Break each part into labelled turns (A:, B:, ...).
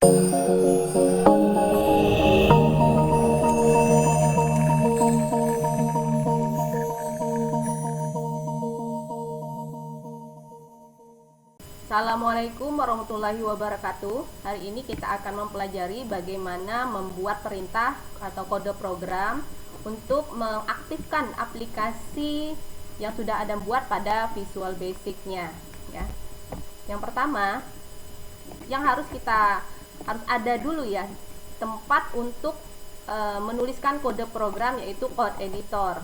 A: Assalamualaikum warahmatullahi wabarakatuh. Hari ini kita akan mempelajari bagaimana membuat perintah atau kode program untuk mengaktifkan aplikasi yang sudah Anda buat pada Visual Basic-nya, ya. Yang pertama, yang harus ada dulu ya, tempat untuk menuliskan kode program, yaitu code editor,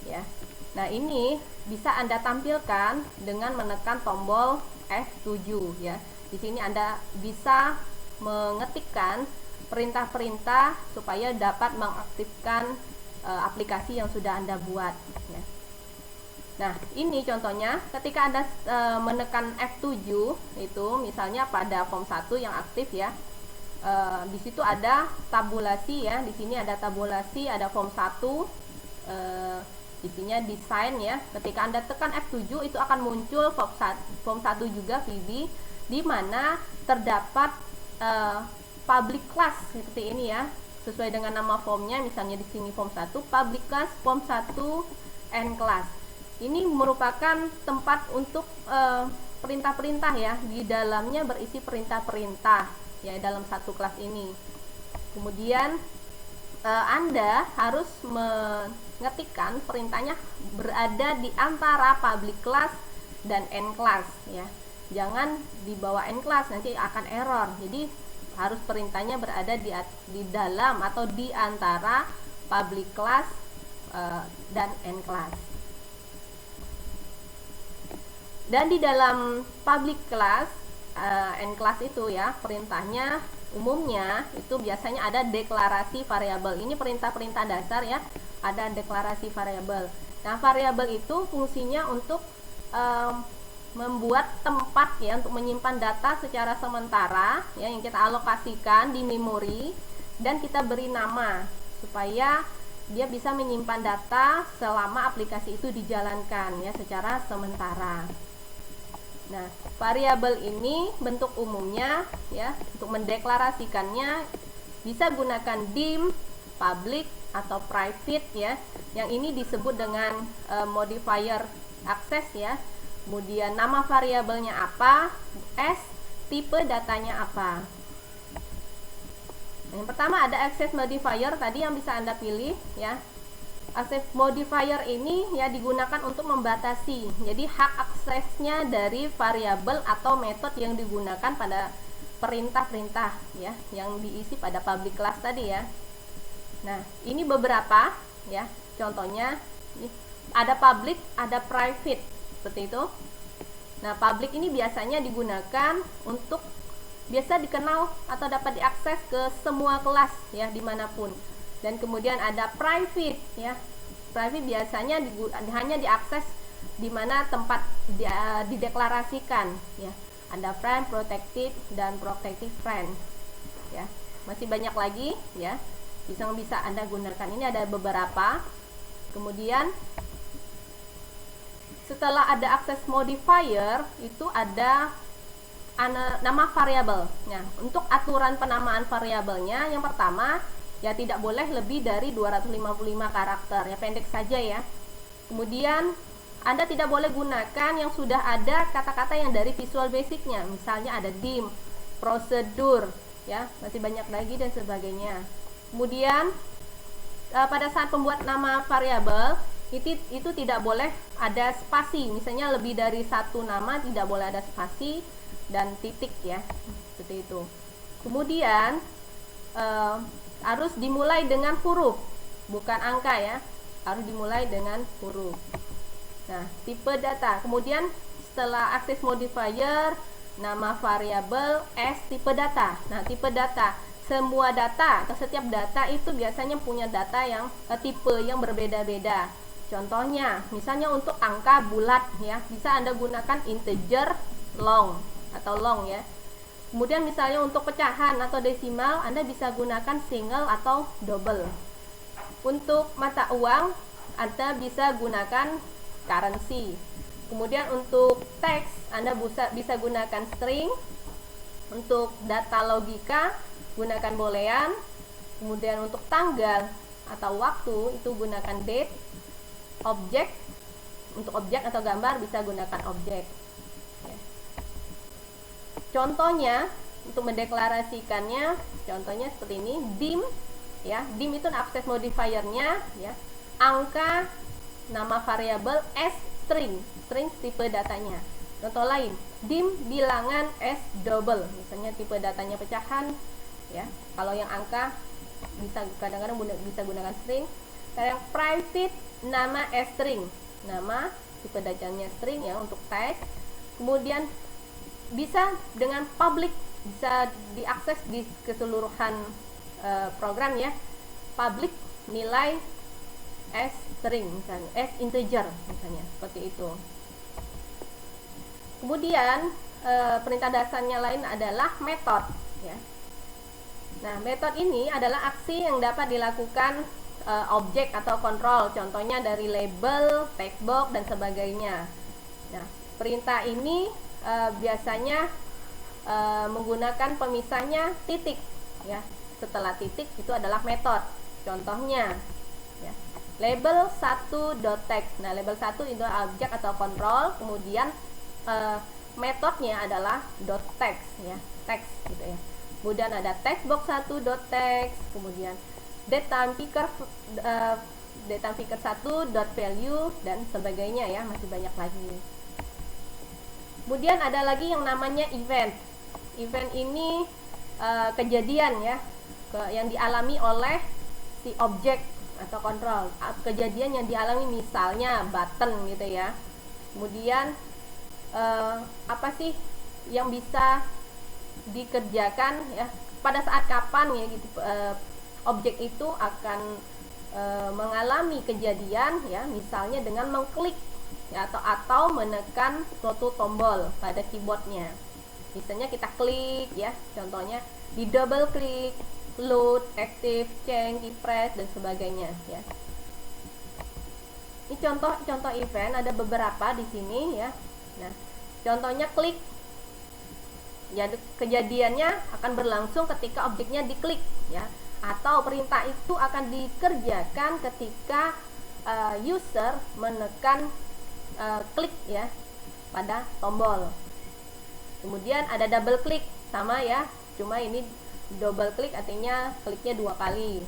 A: ya. Nah, ini bisa Anda tampilkan dengan menekan tombol F7 ya. Di sini Anda bisa mengetikkan perintah-perintah supaya dapat mengaktifkan aplikasi yang sudah Anda buat ya. Nah, ini contohnya ketika Anda menekan F7 itu misalnya pada form 1 yang aktif ya. Di situ ada tabulasi ya. Di sini ada tabulasi, ada form 1, isinya desain ya. Ketika Anda tekan F7 itu akan muncul form 1 juga VB, di mana terdapat public class seperti ini ya, sesuai dengan nama formnya. Misalnya di sini form 1 public class, form 1 end class. Ini merupakan tempat untuk perintah-perintah ya. Di dalamnya berisi perintah-perintah ya dalam satu kelas ini. Kemudian Anda harus mengetikkan perintahnya berada di antara public class dan end class ya. Jangan di bawah end class, nanti akan error. Jadi harus perintahnya berada di dalam atau di antara public class dan end class. Dan di dalam public class end class itu ya, perintahnya umumnya itu biasanya ada deklarasi variabel. Ini perintah-perintah dasar ya, ada deklarasi variabel. Nah, variabel itu fungsinya untuk membuat tempat ya, untuk menyimpan data secara sementara ya, yang kita alokasikan di memori dan kita beri nama supaya dia bisa menyimpan data selama aplikasi itu dijalankan ya secara sementara. Nah, variabel ini bentuk umumnya ya, untuk mendeklarasikannya bisa gunakan dim, public atau private ya. Yang ini disebut dengan modifier access ya. Kemudian nama variabelnya apa, S, tipe datanya apa. Yang pertama ada access modifier tadi yang bisa Anda pilih ya. Access modifier ini ya digunakan untuk membatasi, jadi hak aksesnya dari variabel atau metode yang digunakan pada perintah-perintah ya, yang diisi pada public class tadi ya. Nah, ini beberapa ya, contohnya ada public, ada private, seperti itu. Nah, public ini biasanya digunakan untuk biasa dikenal atau dapat diakses ke semua kelas ya, dimanapun. Dan kemudian ada private ya. Private biasanya hanya diakses di mana tempat dideklarasikan ya. Ada friend, protected dan protected friend ya. Masih banyak lagi ya. Bisa Anda gunakan. Ini ada beberapa. Kemudian setelah ada access modifier itu ada nama variabel. Nah, untuk aturan penamaan variabelnya yang pertama ya tidak boleh lebih dari 255 karakter ya, pendek saja ya. Kemudian Anda tidak boleh gunakan yang sudah ada kata-kata yang dari Visual Basic-nya. Misalnya ada dim, prosedur ya, masih banyak lagi dan sebagainya. Kemudian pada saat pembuat nama variabel itu tidak boleh ada spasi. Misalnya lebih dari satu nama tidak boleh ada spasi dan titik ya, seperti itu. Kemudian harus dimulai dengan huruf, bukan angka ya, harus dimulai dengan huruf. Nah, tipe data. Kemudian setelah access modifier, nama variabel, S, tipe data. Nah, tipe data, semua data atau setiap data itu biasanya punya data yang tipe yang berbeda-beda. Contohnya, misalnya untuk angka bulat ya, bisa Anda gunakan integer long atau long ya. Kemudian misalnya untuk pecahan atau desimal, Anda bisa gunakan single atau double. Untuk mata uang, Anda bisa gunakan currency. Kemudian untuk teks, Anda bisa gunakan string. Untuk data logika gunakan boolean, kemudian untuk tanggal atau waktu itu gunakan date, objek, untuk objek atau gambar bisa gunakan objek. Contohnya untuk mendeklarasikannya, contohnya seperti ini, dim ya, dim itu access modifiernya ya, angka, nama variabel, s string, string tipe datanya. Contoh lain, dim bilangan s double, misalnya tipe datanya pecahan ya. Kalau yang angka bisa kadang-kadang bisa gunakan string. Kalau yang private, nama s string, nama tipe datanya string ya untuk teks. Kemudian bisa dengan public, bisa diakses di keseluruhan program ya. Public nilai s string misalnya, s integer misalnya, seperti itu. Kemudian perintah dasarnya lain adalah method ya. Nah, method ini adalah aksi yang dapat dilakukan objek atau kontrol, contohnya dari label, text box dan sebagainya. Nah, perintah ini biasanya menggunakan pemisahnya titik ya. Setelah titik itu adalah method. Contohnya ya, label 1.text. Nah, label 1 itu objek atau kontrol, kemudian metodenya adalah .text ya, text gitu ya. Kemudian ada textbox 1.text, kemudian dateTimePicker 1.value dan sebagainya ya, masih banyak lagi. Kemudian ada lagi yang namanya event. Event ini kejadian ya, yang dialami oleh si objek atau kontrol. Kejadian yang dialami misalnya button gitu ya. Kemudian apa sih yang bisa dikerjakan ya, pada saat kapan ya gitu objek itu akan mengalami kejadian ya, misalnya dengan mengklik ya, atau menekan suatu tombol pada keyboardnya. Misalnya kita klik ya, contohnya di double klik, load, active, change, press dan sebagainya ya. Ini contoh event, ada beberapa di sini ya. Nah, contohnya klik. Ya, kejadiannya akan berlangsung ketika objeknya diklik ya. Atau perintah itu akan dikerjakan ketika user menekan klik ya pada tombol. Kemudian ada double klik, sama ya, cuma ini double klik artinya kliknya 2 kali.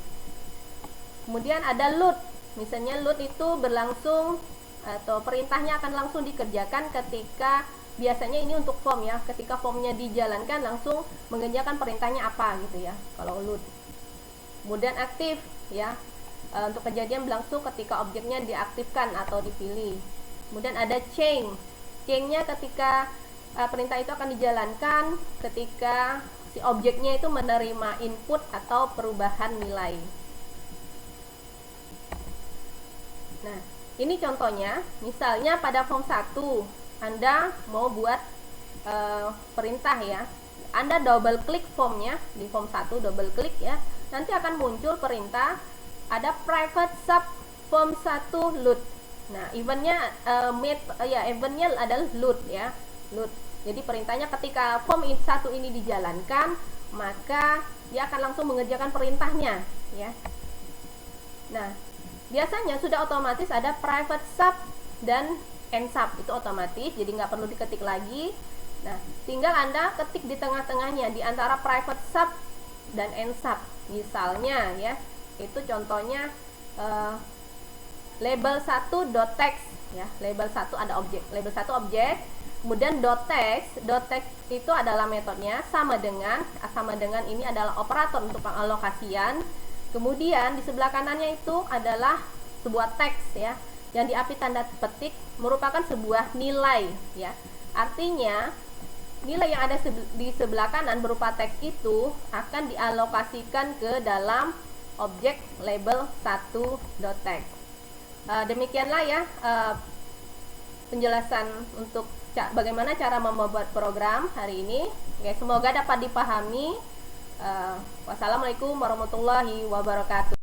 A: Kemudian ada load. Misalnya load itu berlangsung atau perintahnya akan langsung dikerjakan ketika, biasanya ini untuk form ya, ketika formnya dijalankan langsung mengerjakan perintahnya apa gitu ya, kalau load. Kemudian aktif ya, untuk kejadian berlangsung ketika objeknya diaktifkan atau dipilih. Kemudian ada change. Change-nya ketika perintah itu akan dijalankan ketika si objeknya itu menerima input atau perubahan nilai. Nah, ini contohnya, misalnya pada form 1 Anda mau buat perintah ya. Anda double klik formnya, di form 1 double klik ya. Nanti akan muncul perintah, ada private sub form 1 load. Nah, eventnya eventnya adalah load ya, load. Jadi perintahnya ketika form 1 ini dijalankan, maka dia akan langsung mengerjakan perintahnya ya. Nah, biasanya sudah otomatis ada private sub dan end sub, itu otomatis, jadi nggak perlu diketik lagi. Nah, tinggal Anda ketik di tengah-tengahnya, di antara private sub dan end sub. Misalnya ya, itu contohnya label 1.text ya, label 1 ada objek, label 1 objek, kemudian .text itu adalah metodenya, sama dengan ini adalah operator untuk pengalokasian. Kemudian di sebelah kanannya itu adalah sebuah teks ya, yang diapi tanda petik merupakan sebuah nilai ya. Artinya nilai yang ada di sebelah kanan berupa teks itu akan dialokasikan ke dalam objek label 1.text. Demikianlah ya penjelasan untuk bagaimana cara membuat program hari ini. Oke, semoga dapat dipahami. Wassalamualaikum warahmatullahi wabarakatuh.